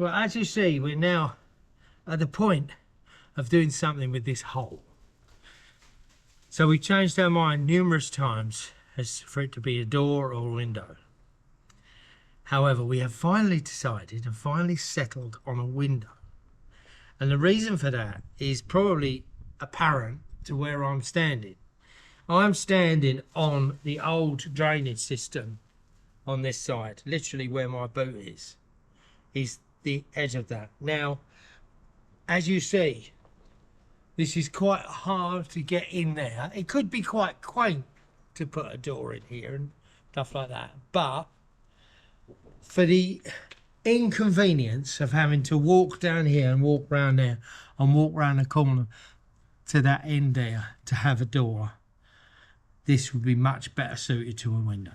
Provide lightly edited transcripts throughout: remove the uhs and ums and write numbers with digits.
Well, as you see, we're now at the point of doing something with this hole. So we changed our mind numerous times as for it to be a door or a window. However, we have finally decided and finally settled on a window. And the reason for that is probably apparent to where I'm standing. I'm standing on the old drainage system on this side, literally where my boot is the edge of that. Now, as you see, this is quite hard to get in there. It could be quite quaint to put a door in here and stuff like that, but for the inconvenience of having to walk down here and walk round there and walk round the corner to that end there to have a door, this would be much better suited to a window.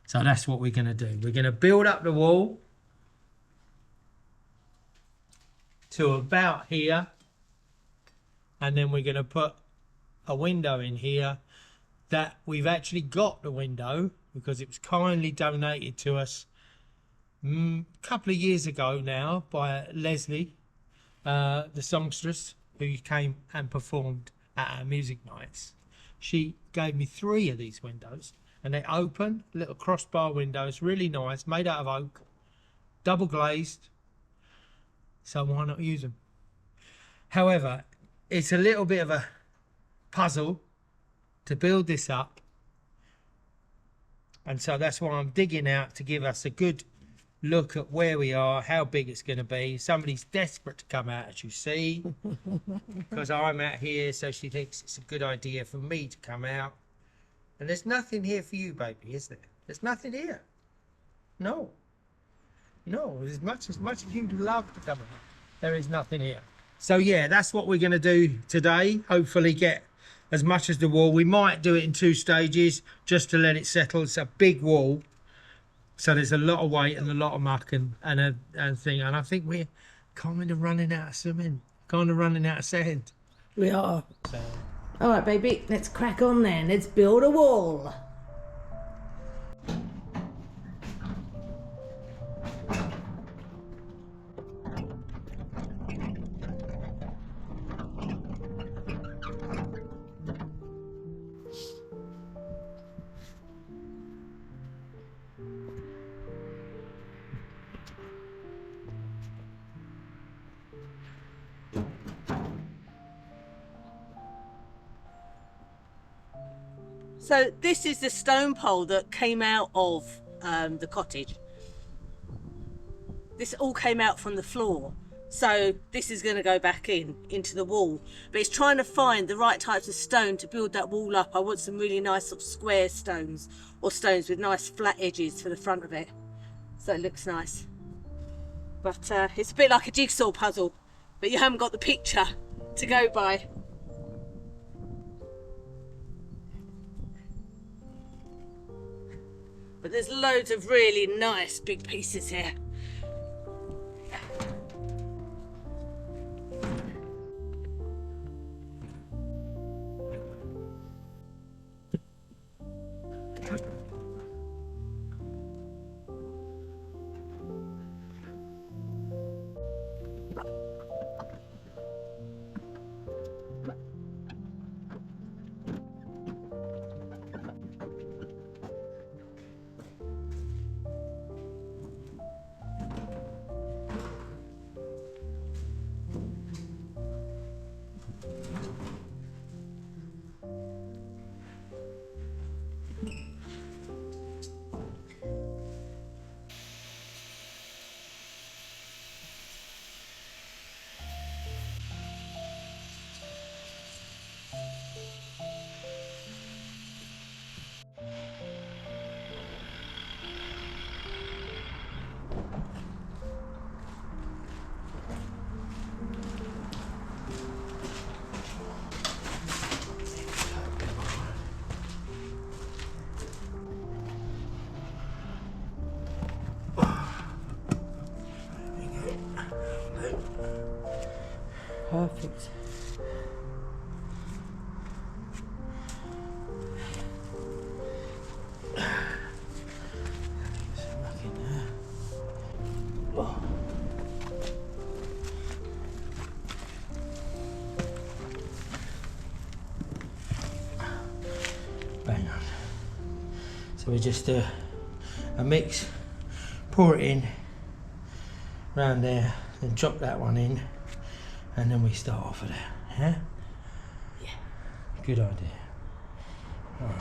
So that's what we're going to do. We're going to build up the wall to about here, and then we're going to put a window in here. That we've actually got the window because it was kindly donated to us a couple of years ago now by Leslie, the songstress who came and performed at our music nights. She gave me 3 of these windows, and they open, little crossbar windows, really nice, made out of oak, double glazed, so why not use them? However, it's a little bit of a puzzle to build this up, and so that's why I'm digging out to give us a good look at where we are, how big it's going to be. Somebody's desperate to come out, as you see, because I'm out here, so she thinks it's a good idea for me to come out. And there's nothing here for you, baby, is there? There's nothing here. No, as much as you'd love to come out, there is nothing here. So yeah, that's what we're going to do today. Hopefully get as much as the wall. We might do it in 2 stages just to let it settle. It's a big wall, so there's a lot of weight and a lot of muck and thing. And I think we're kind of running out of cement, kind of running out of sand. We are. So. All right, baby, let's crack on then. Let's build a wall. So this is the stone pole that came out of the cottage. This all came out from the floor. So this is going to go back into the wall. But it's trying to find the right types of stone to build that wall up. I want some really nice sort of square stones, or stones with nice flat edges for the front of it, so it looks nice. But it's a bit like a jigsaw puzzle, but you haven't got the picture to go by. But there's loads of really nice big pieces here. Perfect. Oh. So we just do a mix, pour it in round there, then chop that one in, and then we start off of there. Yeah? Yeah. Good idea. All right.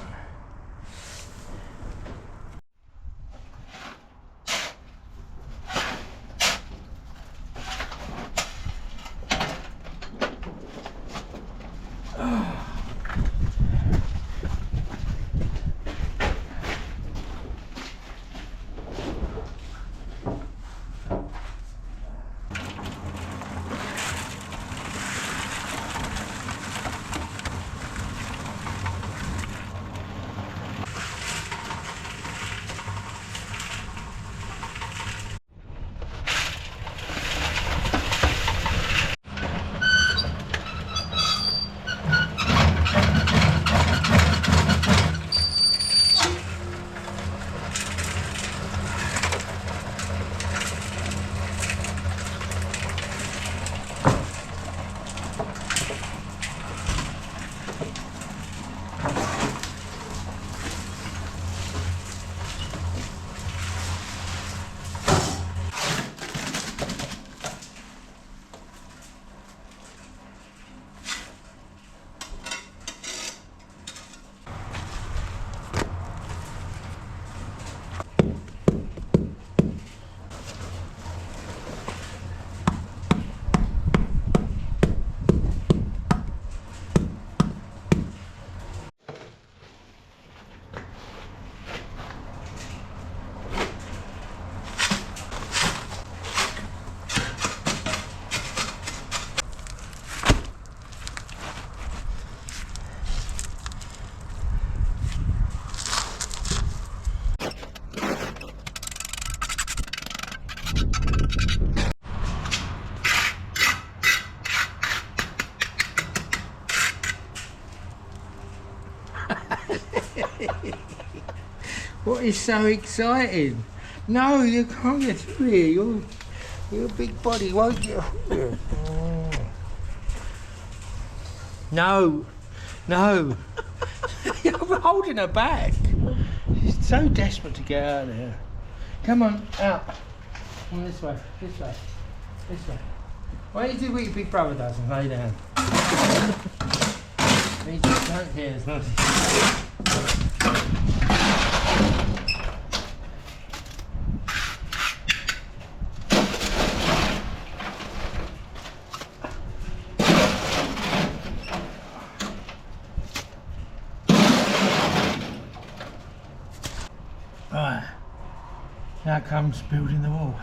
What is so exciting? No, you can't get through here. You're a big body, won't you? No, no. You're holding her back. She's so desperate to get out of there. Come on, out. Come this way, this way, this way. Why don't you do what your big brother does and lay down? He just don't care as much. Right, now comes building the wall.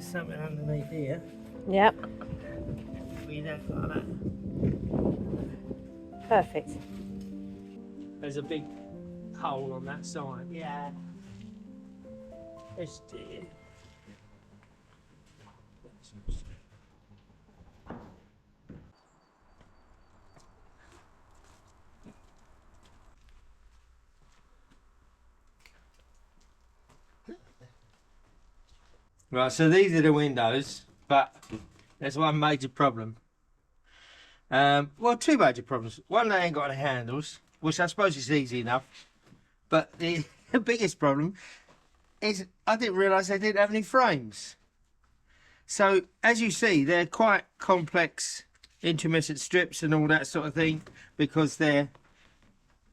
there's something underneath here. Yep. We don't like that. Perfect. There's a big hole on that side. Yeah. It's dear. Right, so these are the windows, but there's one major problem. Well, two major problems. One, they ain't got any handles, which I suppose is easy enough. But the biggest problem is I didn't realise they didn't have any frames. So, as you see, they're quite complex intermittent strips and all that sort of thing, because they're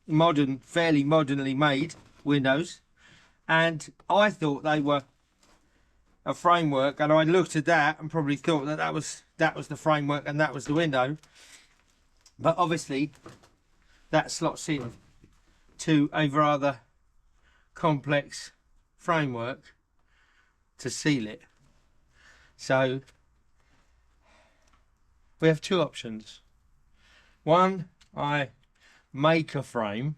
modern, fairly modernly made windows. And I thought they were a framework, and I looked at that and probably thought that that was the framework and that was the window. But obviously, that slots in to a rather complex framework to seal it. So we have two options. One, I make a frame.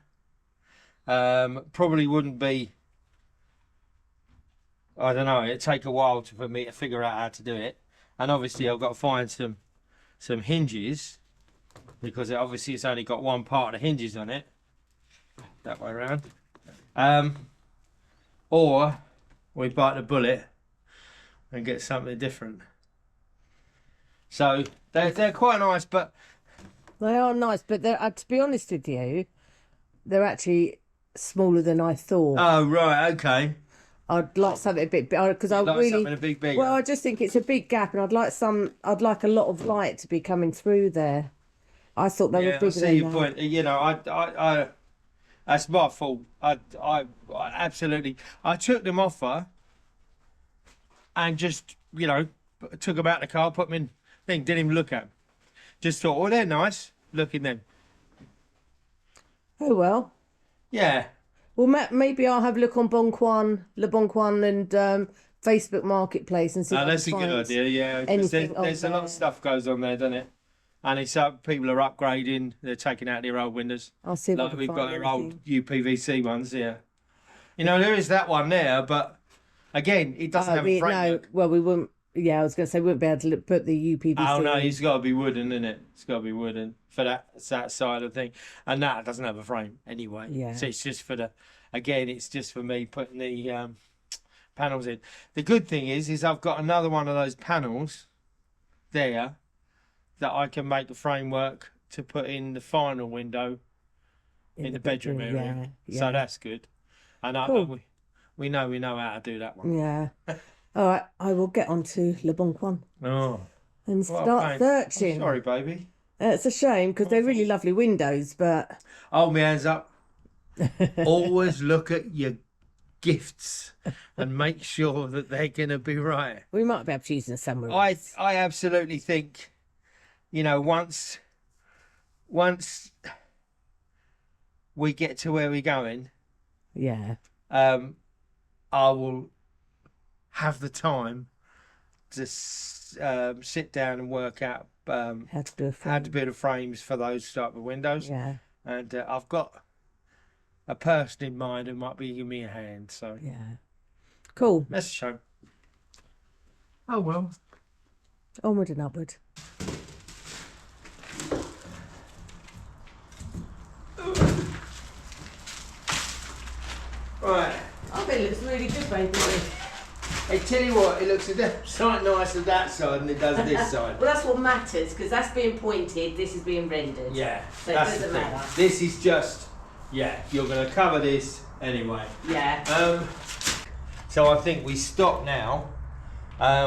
Probably wouldn't be, I don't know, it'd take a while for me to figure out how to do it. And obviously I've got to find some hinges, because obviously it's only got one part of the hinges on it. That way around. Or we bite the bullet and get something different. So they're quite nice, but They are nice, but they're, to be honest with you, they're actually smaller than I thought. oh right, okay. I'd like something a bit bigger, because I You'd like really something a bit bigger. Well, I just think it's a big gap, and I'd like a lot of light to be coming through there. I thought they were bigger I see than your that. point. You know, I that's my fault. I absolutely. I took them off her and just, you know, took them out the car, put them in thing, didn't even look at them. Just thought, oh, they're nice. Look in them. Oh well. Yeah. Well, maybe I'll have a look on Le Bon Coin and Facebook Marketplace and see. Oh, if that's I a can good find idea. Yeah, 'cause anything there's a on lot of there. stuff goes on there, doesn't it? And it's people are upgrading. They're taking out their old windows. I'll see if I Like can we've find got our anything. old UPVC ones. Yeah. You know, there is that one there, but again, it doesn't have a framework. No, well, we wouldn't. Yeah, I was going to say we wouldn't be able to put the UPVC. Oh no, in. it's got to be wooden, isn't it? It's got to be wooden for that side of the thing, and that doesn't have a frame anyway. Yeah. So it's just for the, again, it's just for me putting the panels in. The good thing is I've got another one of those panels there that I can make a framework to put in the final window in the bedroom area. Yeah. So that's good, and Cool. we know how to do that one. Yeah. All right, I will get on to Le Bon Coin Oh, and what a start pain. searching. I'm sorry, baby. It's a shame because they're really lovely windows, but Hold my hands up. Always look at your gifts and make sure that they're going to be right. we might be able to use them somewhere I else. absolutely think, you know, once we get to where we're going, Yeah. I will have the time to sit down and work out How to do a how to frame. build the frames for those type of windows. Yeah. And I've got a person in mind who might be giving me a hand. So Yeah. Cool. that's a shame. Oh well. Onward and upward. Right. I think it looks really good, baby. Hey, tell you what, it looks a sight nicer that side than it does this side. Well, that's what matters because that's being pointed. This is being rendered. Yeah, So it that's the doesn't thing. matter. This is just, yeah, you're going to cover this anyway. Yeah. So I think we stop now.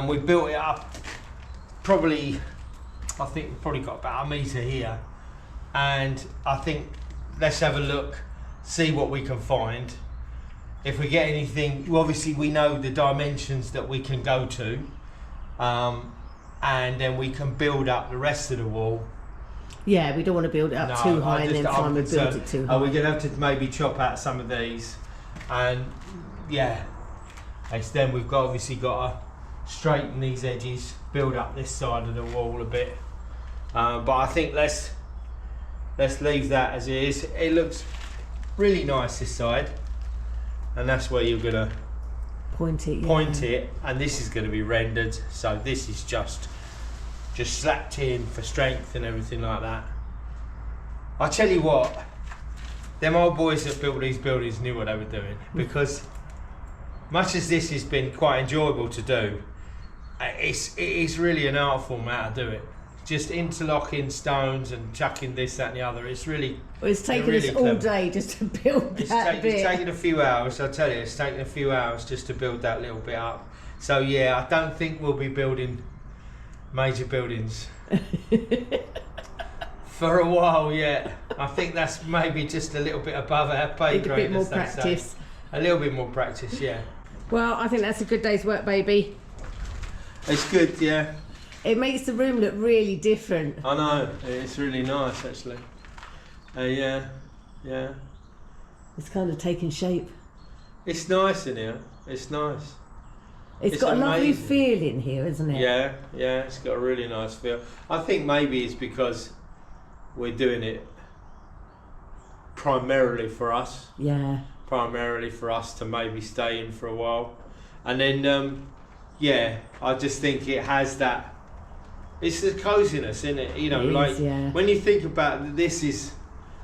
We built it up probably, I think we've probably got about a metre here. And I think let's have a look, see what we can find. If we get anything, well, obviously we know the dimensions that we can go to, and then we can build up the rest of the wall. Yeah, we don't want to build it up too high and then find we build it too high. We're going to have to maybe chop out some of these, and yeah, then we've got obviously got to straighten these edges, build up this side of the wall a bit. But I think let's leave that as it is. It looks really nice this side, and that's where you're gonna point it, and this is going to be rendered. So this is just slapped in for strength and everything like that. I tell you what, them old boys that built these buildings knew what they were doing, because much as this has been quite enjoyable to do, it is really an art form how to do it. Just interlocking stones and chucking this, that and the other. It's really... Well, it's taken really us all day just to build that bit. It's taken a few hours, I tell you. It's taken a few hours just to build that little bit up. So yeah, I don't think we'll be building major buildings for a while yet. I think that's maybe just a little bit above our pay grade. A bit more practice. A little bit more practice, yeah. Well, I think that's a good day's work, baby. It's good, yeah. It makes the room look really different. I know, it's really nice actually. Yeah. It's kind of taking shape. It's nice in here, it's nice. It's got a lovely feel in here, isn't it? Yeah, it's got a really nice feel. I think maybe it's because we're doing it primarily for us. Yeah. Primarily for us to maybe stay in for a while. And then, I just think it has that... It's the coziness, isn't it? You know, when you think about this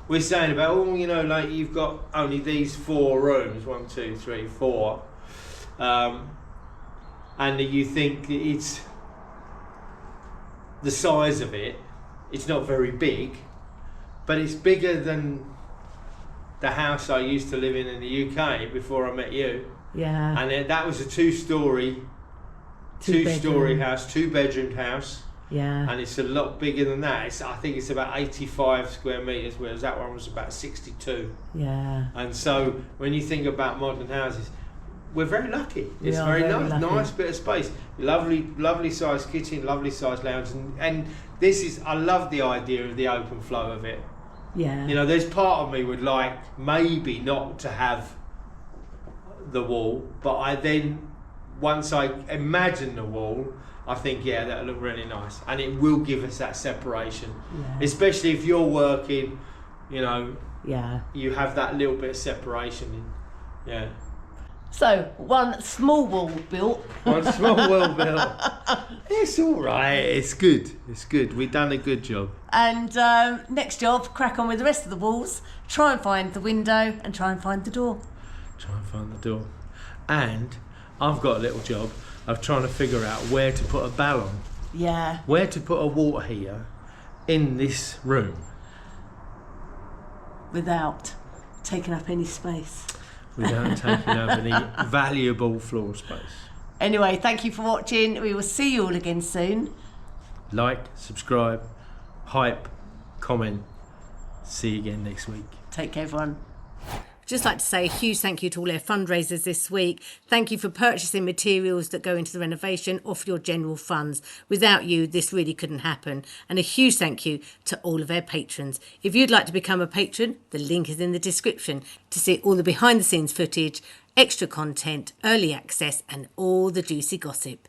we're saying about, like you've got only these 4 rooms, 1, 2, 3, 4, and you think it's the size of it. It's not very big, but it's bigger than the house I used to live in the UK before I met you. Yeah. And that was a two-story house, 2-bedroomed house. Yeah. And it's a lot bigger than that. I think it's about 85 square metres, whereas that one was about 62. Yeah. And so when you think about modern houses, we're very lucky. It's very nice bit of space. Lovely sized kitchen, lovely sized lounge, and this is, I love the idea of the open flow of it. Yeah. You know, there's part of me would like maybe not to have the wall, but once I imagine the wall, I think, that'll look really nice, and it will give us that separation, especially if you're working, you have that little bit of separation in, So, one small wall built. It's all right. It's good. We've done a good job. And next job, crack on with the rest of the walls. Try and find the window and try and find the door. And I've got a little job of trying to figure out where to put a ballon. Yeah. Where to put a water heater in this room. Without taking up any space. Without taking up any valuable floor space. Anyway, thank you for watching. We will see you all again soon. Like, subscribe, hype, comment. See you again next week. Take care, everyone. Just like to say a huge thank you to all our fundraisers this week. Thank you for purchasing materials that go into the renovation or for your general funds. Without you, this really couldn't happen. And a huge thank you to all of our patrons. If you'd like to become a patron, the link is in the description to see all the behind the scenes footage, extra content, early access and all the juicy gossip.